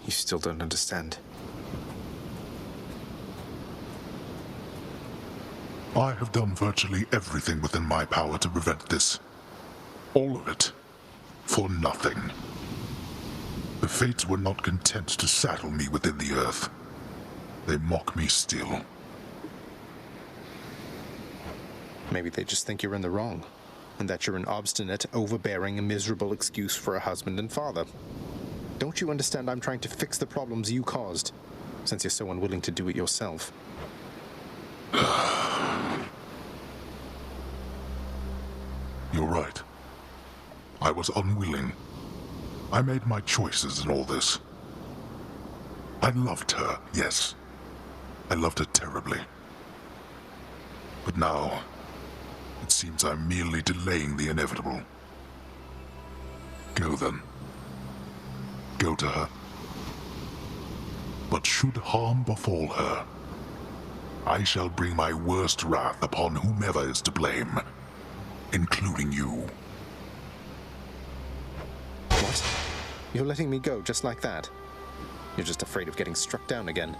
You still don't understand. I have done virtually everything within my power to prevent this. All of it. For nothing. The Fates were not content to saddle me within the earth. They mock me still. Maybe they just think you're in the wrong, and that you're an obstinate, overbearing, and miserable excuse for a husband and father. Don't you understand I'm trying to fix the problems you caused, since you're so unwilling to do it yourself? You're right. I was unwilling. I made my choices in all this. I loved her, yes. I loved her terribly. But now, it seems I'm merely delaying the inevitable. Go then. Go to her. But should harm befall her, I shall bring my worst wrath upon whomever is to blame, including you. What? You're letting me go just like that? You're just afraid of getting struck down again.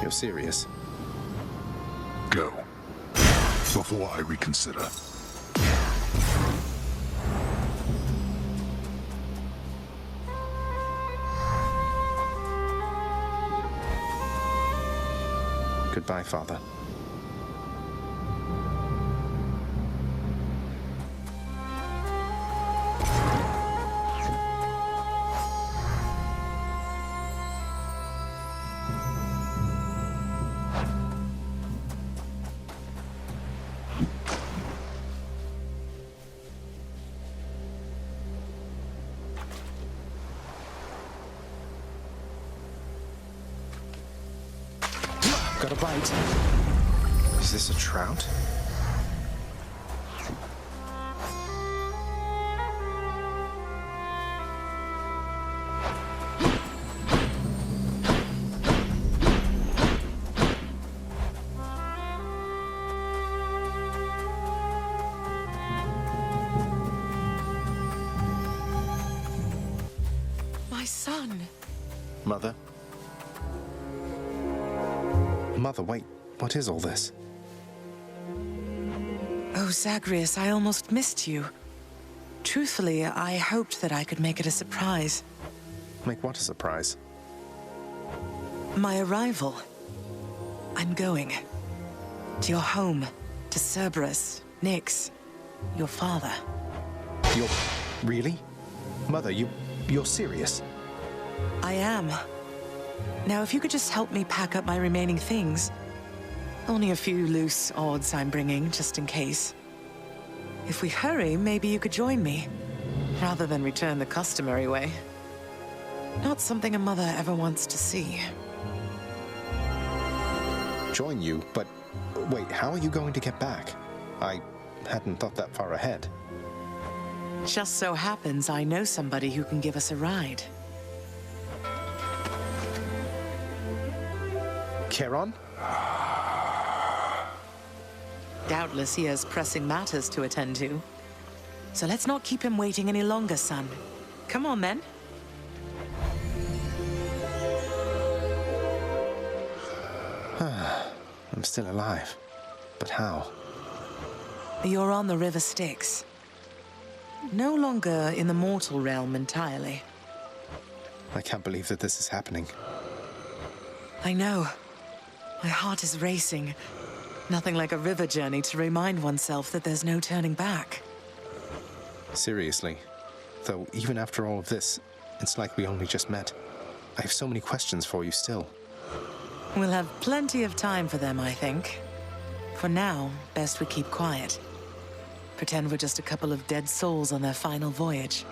You're serious? Go. Before I reconsider. Goodbye, Father. Got a bite. Is this a trout? My son. Mother? Mother, wait. What is all this? Oh, Zagreus, I almost missed you. Truthfully, I hoped that I could make it a surprise. Make what a surprise? My arrival. I'm going. To your home. To Cerberus, Nyx, your father. You're... really? Mother, you're serious? I am. Now, if you could just help me pack up my remaining things. Only a few loose odds I'm bringing, just in case. If we hurry, maybe you could join me, rather than return the customary way. Not something a mother ever wants to see. Join you? But wait, how are you going to get back? I hadn't thought that far ahead. Just so happens I know somebody who can give us a ride. Charon? Doubtless he has pressing matters to attend to. So let's not keep him waiting any longer, son. Come on, then. I'm still alive. But how? You're on the River Styx. No longer in the mortal realm entirely. I can't believe that this is happening. I know. My heart is racing. Nothing like a river journey to remind oneself that there's no turning back. Seriously. Though, even after all of this, it's like we only just met. I have so many questions for you still. We'll have plenty of time for them, I think. For now, best we keep quiet. Pretend we're just a couple of dead souls on their final voyage.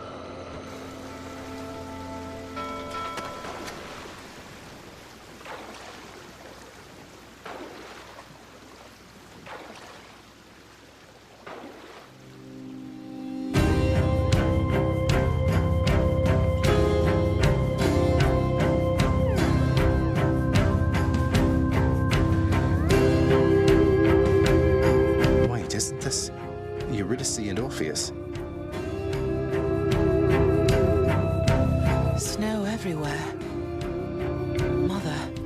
Isn't this Eurydice and Orpheus? Snow everywhere. everywhere. Mother.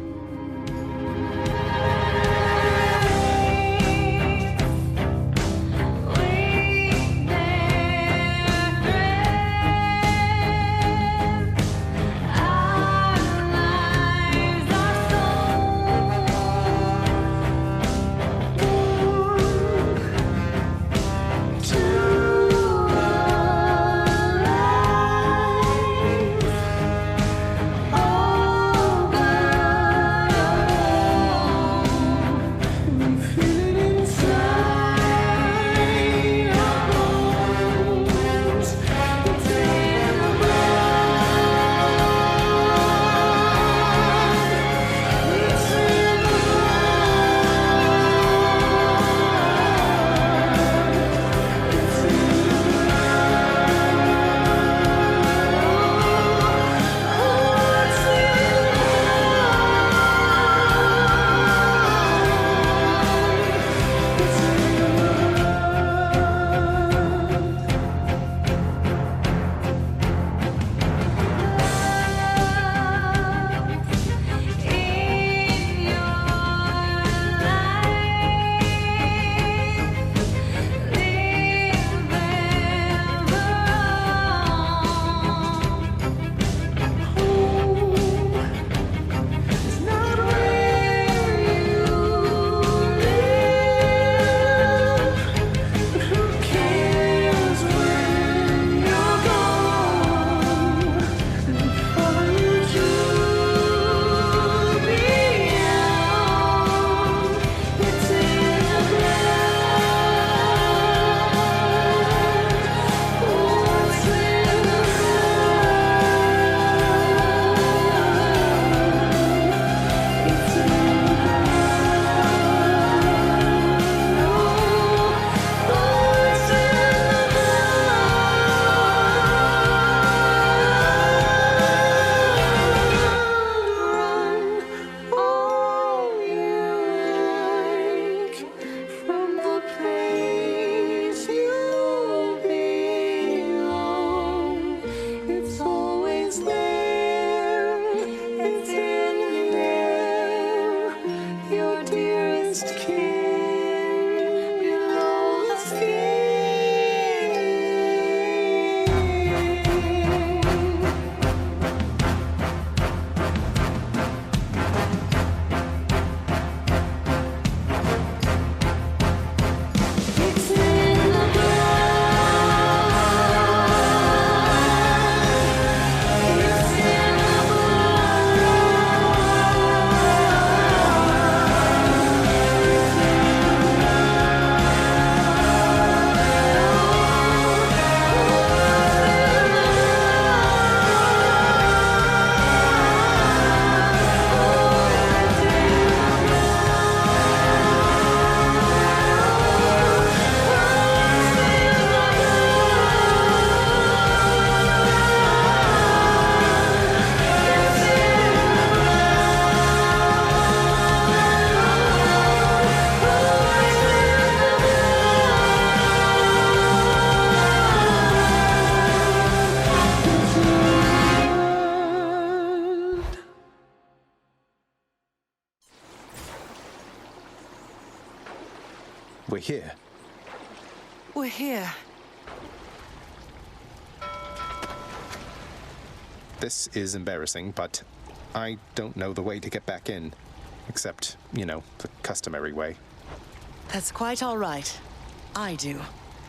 We're here. We're here. This is embarrassing, but I don't know the way to get back in. Except, you know, the customary way. That's quite all right. I do.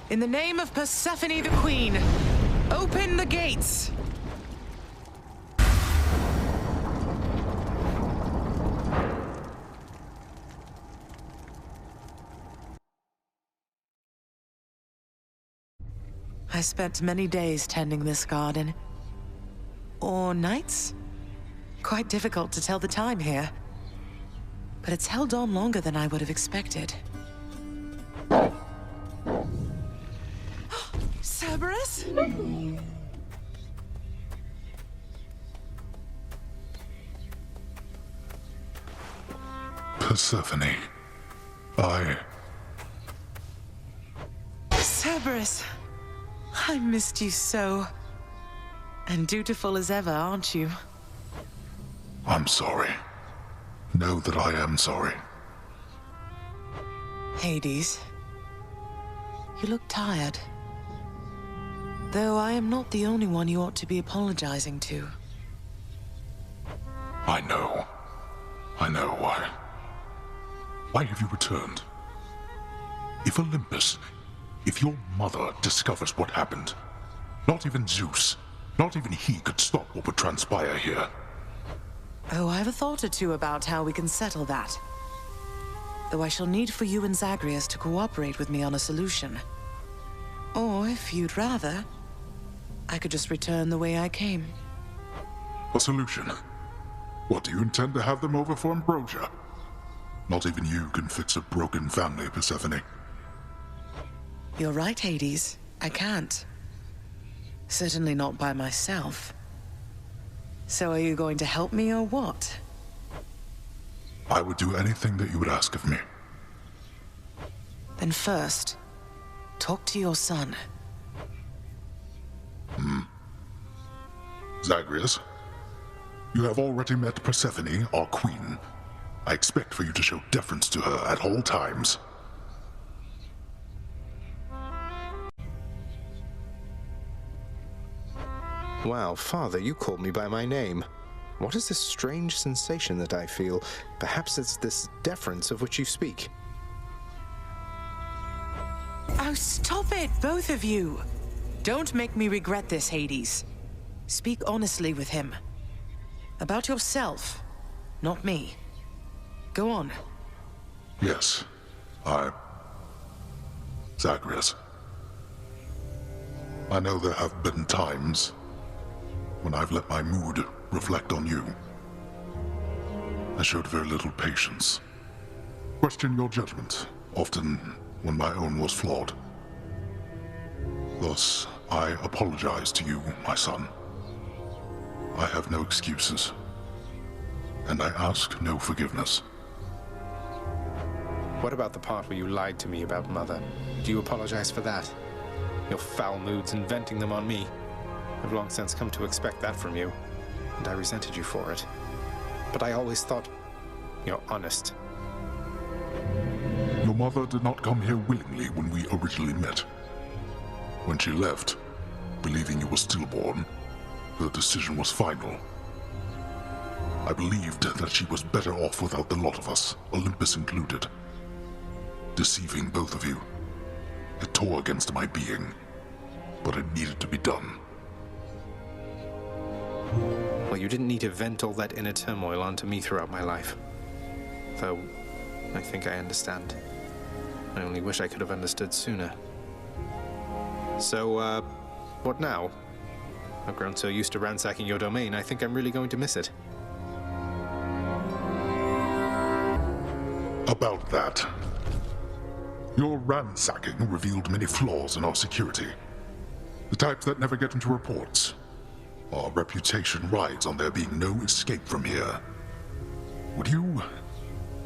In the name of Persephone the Queen, open the gates! I spent many days tending this garden. Or nights? Quite difficult to tell the time here. But it's held on longer than I would have expected. Cerberus? Persephone. Cerberus. I missed you so. And dutiful as ever, aren't you? I'm sorry. Know that I am sorry. Hades, you look tired. Though I am not the only one you ought to be apologizing to. I know. I know why. Why have you returned? If Olympus, if your mother discovers what happened, not even Zeus, not even he could stop what would transpire here. Oh, I have a thought or two about how we can settle that. Though I shall need for you and Zagreus to cooperate with me on a solution. Or, if you'd rather, I could just return the way I came. A solution? What, do you intend to have them over for ambrosia? Not even you can fix a broken family, Persephone. You're right, Hades. I can't. Certainly not by myself. So are you going to help me or what? I would do anything that you would ask of me. Then first, talk to your son. Zagreus, you have already met Persephone, our queen. I expect for you to show deference to her at all times. Wow, Father, you called me by my name. What is this strange sensation that I feel? Perhaps it's this deference of which you speak. Oh, stop it, both of you! Don't make me regret this, Hades. Speak honestly with him. About yourself, not me. Go on. Yes, Zagreus. I know there have been times when I've let my mood reflect on you. I showed very little patience. Questioned your judgment, often when my own was flawed. Thus, I apologize to you, my son. I have no excuses, and I ask no forgiveness. What about the part where you lied to me about Mother? Do you apologize for that? Your foul moods and venting them on me. I've long since come to expect that from you, and I resented you for it. But I always thought you're honest. Your mother did not come here willingly when we originally met. When she left, believing you were stillborn, her decision was final. I believed that she was better off without the lot of us, Olympus included. Deceiving both of you. It tore against my being, but it needed to be done. Well, you didn't need to vent all that inner turmoil onto me throughout my life. Though, I think I understand. I only wish I could have understood sooner. So, what now? I've grown so used to ransacking your domain, I think I'm really going to miss it. About that. Your ransacking revealed many flaws in our security. The types that never get into reports. Our reputation rides on there being no escape from here. Would you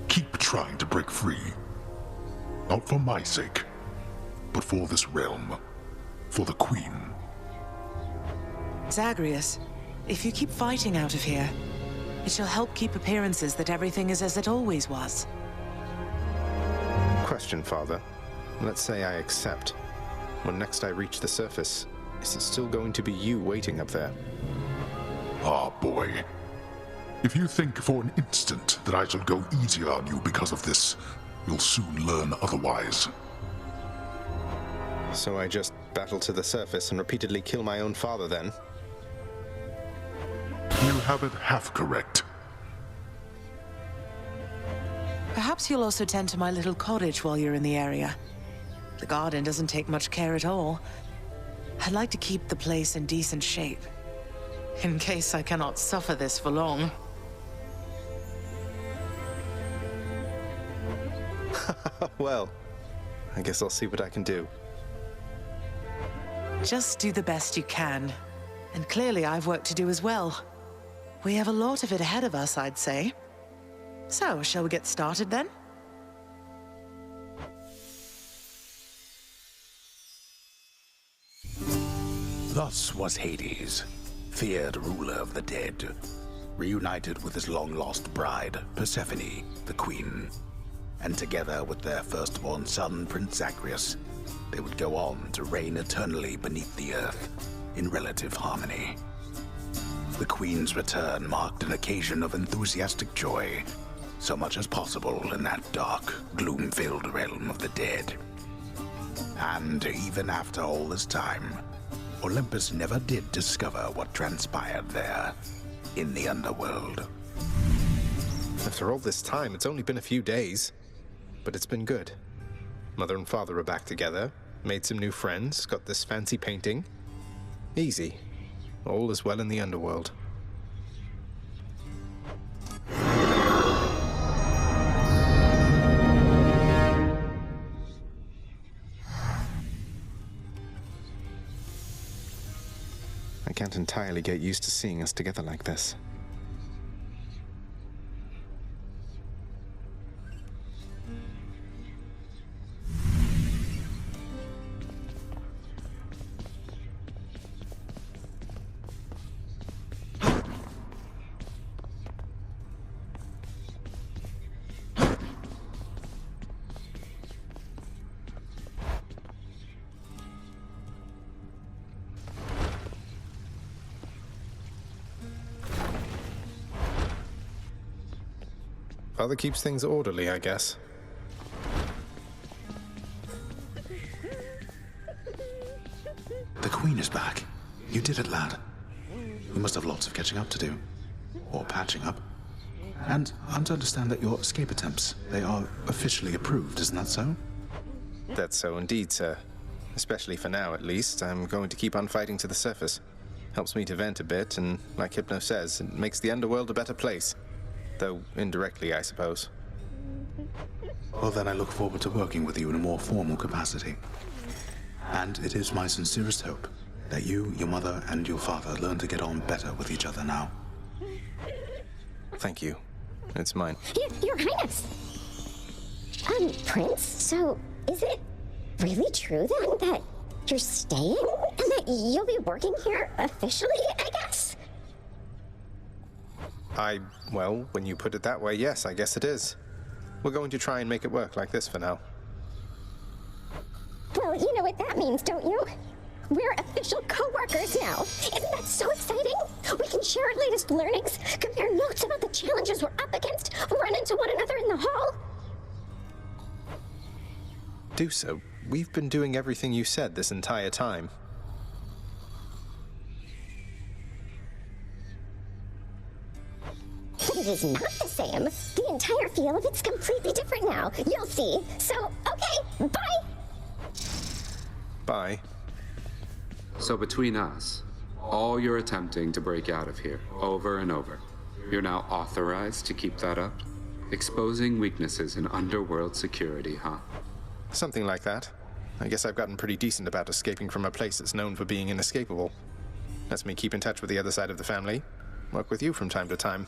keep trying to break free? Not for my sake, but for this realm. For the Queen. Zagreus, if you keep fighting out of here, it shall help keep appearances that everything is as it always was. Question, Father. Let's say I accept. When next I reach the surface, is it still going to be you waiting up there? Ah, boy. If you think for an instant that I shall go easier on you because of this, you'll soon learn otherwise. So I just battle to the surface and repeatedly kill my own father, then? You have it half correct. Perhaps you'll also tend to my little cottage while you're in the area. The garden doesn't take much care at all. I'd like to keep the place in decent shape, in case I cannot suffer this for long. Well, I guess I'll see what I can do. Just do the best you can. And clearly I've work to do as well. We have a lot of it ahead of us, I'd say. So, shall we get started then? Thus was Hades, feared ruler of the dead. reunited with his long-lost bride, Persephone, the queen. And together with their firstborn son, Prince Zagreus, they would go on to reign eternally beneath the earth, in relative harmony. The queen's return marked an occasion of enthusiastic joy, so much as possible in that dark, gloom-filled realm of the dead. And even after all this time, Olympus never did discover what transpired there, in the underworld. After all this time, it's only been a few days. But it's been good. Mother and father are back together, made some new friends, got this fancy painting. Easy. All is well in the underworld. I can't entirely get used to seeing us together like this. Father keeps things orderly, I guess. The Queen is back. You did it, lad. We must have lots of catching up to do. Or patching up. And I'm to understand that your escape attempts, they are officially approved, isn't that so? That's so indeed, sir. Especially for now, at least. I'm going to keep on fighting to the surface. Helps me to vent a bit, and like Hypno says, it makes the underworld a better place. Though indirectly, I suppose. Well, then I look forward to working with you in a more formal capacity. And it is my sincerest hope that you, your mother, and your father learn to get on better with each other now. Thank you. It's mine. Your Highness! Prince, so is it really true then that you're staying? And that you'll be working here officially, I guess? Well, when you put it that way, yes, I guess it is. We're going to try and make it work like this for now. Well, you know what that means, don't you? We're official co-workers now. Isn't that so exciting? We can share our latest learnings, compare notes about the challenges we're up against, run into one another in the hall. Do so. We've been doing everything you said this entire time. But it is not the same. The entire feel of it's completely different now. You'll see. So, okay, bye! Bye. So between us, all you're attempting to break out of here, over and over, you're now authorized to keep that up? Exposing weaknesses in underworld security, huh? Something like that. I guess I've gotten pretty decent about escaping from a place that's known for being inescapable. Lets me keep in touch with the other side of the family. Work with you from time to time.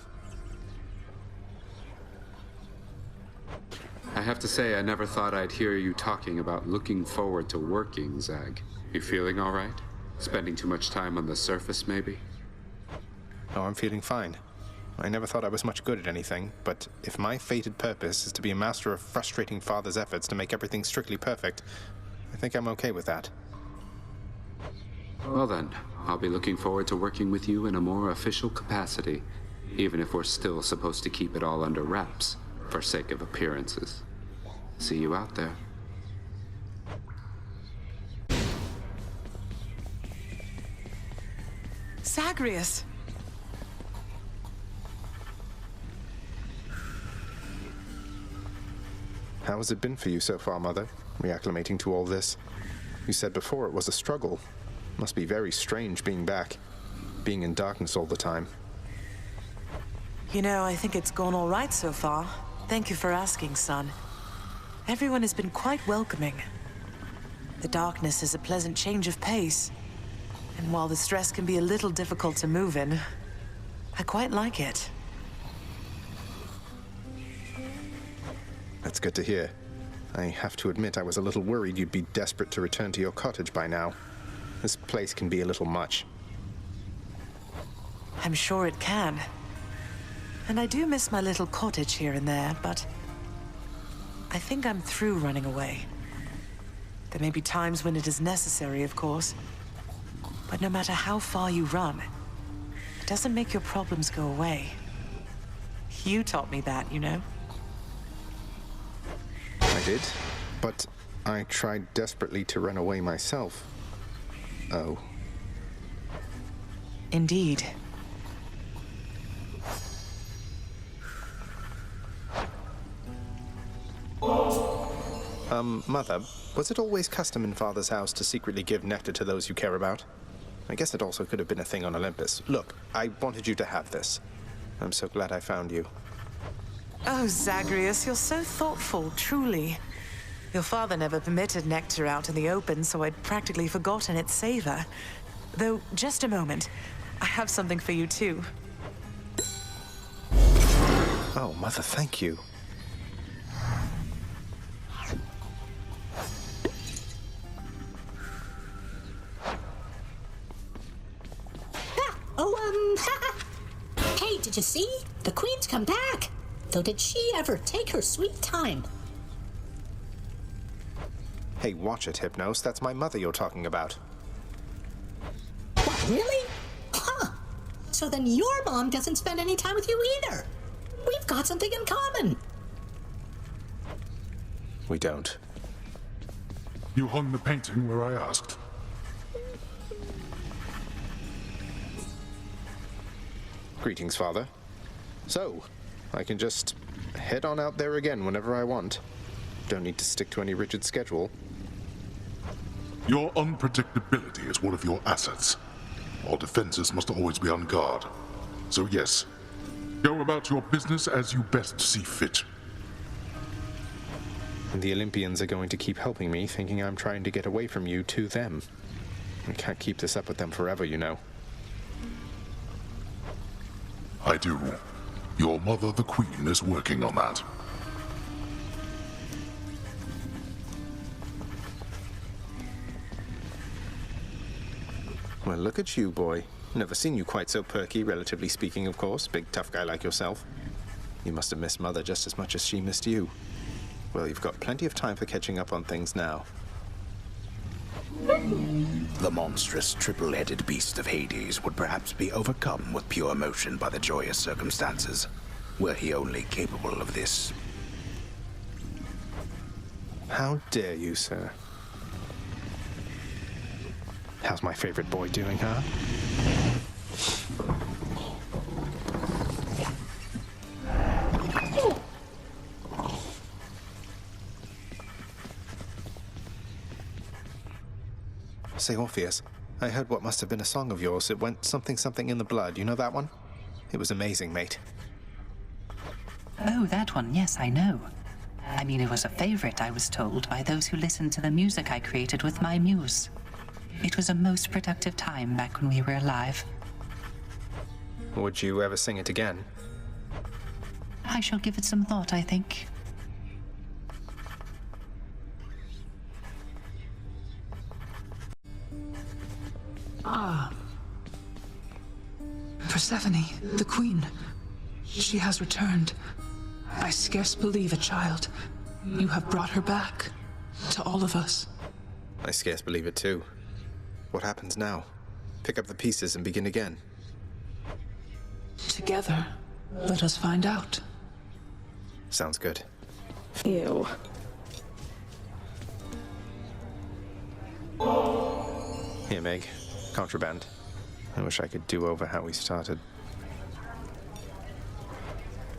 I have to say, I never thought I'd hear you talking about looking forward to working, Zag. You feeling all right? Spending too much time on the surface, maybe? Oh, I'm feeling fine. I never thought I was much good at anything, but if my fated purpose is to be a master of frustrating father's efforts to make everything strictly perfect, I think I'm okay with that. Well then, I'll be looking forward to working with you in a more official capacity, even if we're still supposed to keep it all under wraps, for sake of appearances. See you out there. Zagreus! How has it been for you so far, Mother? Reacclimating to all this? You said before it was a struggle. Must be very strange being back. Being in darkness all the time. You know, I think it's gone all right so far. Thank you for asking, son. Everyone has been quite welcoming. The darkness is a pleasant change of pace. And while the stress can be a little difficult to move in, I quite like it. That's good to hear. I have to admit I was a little worried you'd be desperate to return to your cottage by now. This place can be a little much. I'm sure it can. And I do miss my little cottage here and there, but I think I'm through running away. There may be times when it is necessary, of course. But no matter how far you run, it doesn't make your problems go away. You taught me that, you know? I did, but I tried desperately to run away myself. Oh. Indeed. Mother, was it always custom in Father's house to secretly give nectar to those you care about? I guess it also could have been a thing on Olympus. Look, I wanted you to have this. I'm so glad I found you. Oh, Zagreus, you're so thoughtful, truly. Your father never permitted nectar out in the open, so I'd practically forgotten its savor. Though, just a moment. I have something for you, too. Oh, Mother, thank you. Hey, did you see? The Queen's come back. Though did she ever take her sweet time? Hey, watch it, Hypnos. That's my mother you're talking about. What, really? Huh. So then your mom doesn't spend any time with you either. We've got something in common. We don't. You hung the painting where I asked. Greetings, Father. So, I can just head on out there again whenever I want. Don't need to stick to any rigid schedule. Your unpredictability is one of your assets. Our defenses must always be on guard. So yes, go about your business as you best see fit. And the Olympians are going to keep helping me, thinking I'm trying to get away from you to them. I can't keep this up with them forever, you know. I do. Your mother, the Queen, is working on that. Well, look at you, boy. Never seen you quite so perky, relatively speaking, of course. Big, tough guy like yourself. You must have missed Mother just as much as she missed you. Well, you've got plenty of time for catching up on things now. The monstrous triple-headed beast of Hades would perhaps be overcome with pure emotion by the joyous circumstances, were he only capable of this. How dare you, sir? How's my favorite boy doing, huh? Say, Orpheus, I heard what must have been a song of yours. It went something something in the blood. You know that one? It was amazing, mate. Oh, that one, yes, I know. I mean, it was a favorite, I was told, by those who listened to the music I created with my muse. It was a most productive time back when we were alive. Would you ever sing it again? I shall give it some thought, I think. Persephone, the Queen. She has returned. I scarce believe it, child. You have brought her back. To all of us. I scarce believe it, too. What happens now? Pick up the pieces and begin again. Together, let us find out. Sounds good. Ew. Here, Meg. Contraband. I wish I could do over how we started.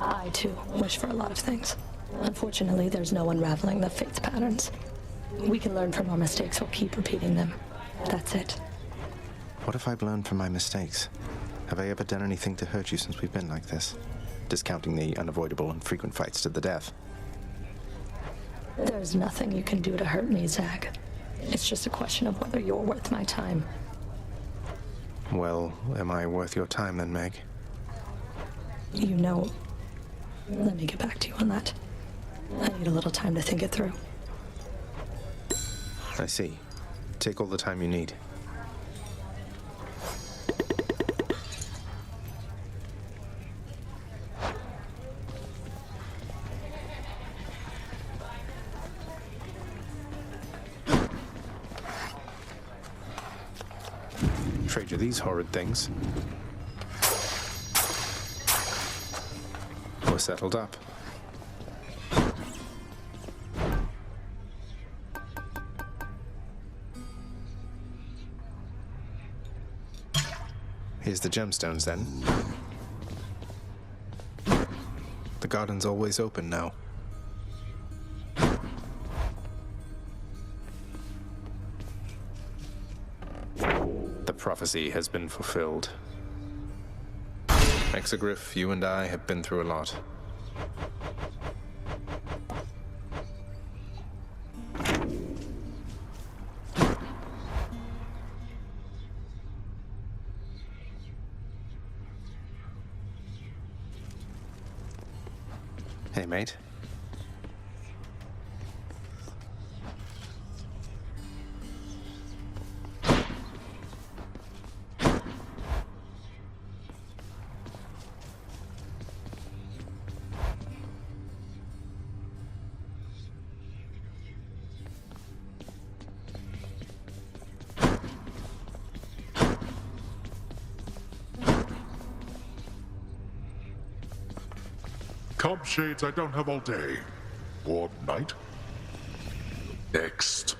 I, too, wish for a lot of things. Unfortunately, there's no unraveling the fate's patterns. We can learn from our mistakes or keep repeating them. That's it. What if I've learned from my mistakes? Have I ever done anything to hurt you since we've been like this? Discounting the unavoidable and frequent fights to the death. There's nothing you can do to hurt me, Zag. It's just a question of whether you're worth my time. Well, am I worth your time then, Meg? You know... Let me get back to you on that. I need a little time to think it through. I see. Take all the time you need. you these horrid things. We're settled up. Here's the gemstones, then. The garden's always open now. The prophecy has been fulfilled. Exegriff, you and I have been through a lot. Hey, mate. Come, Shades, I don't have all day. Or night. Next.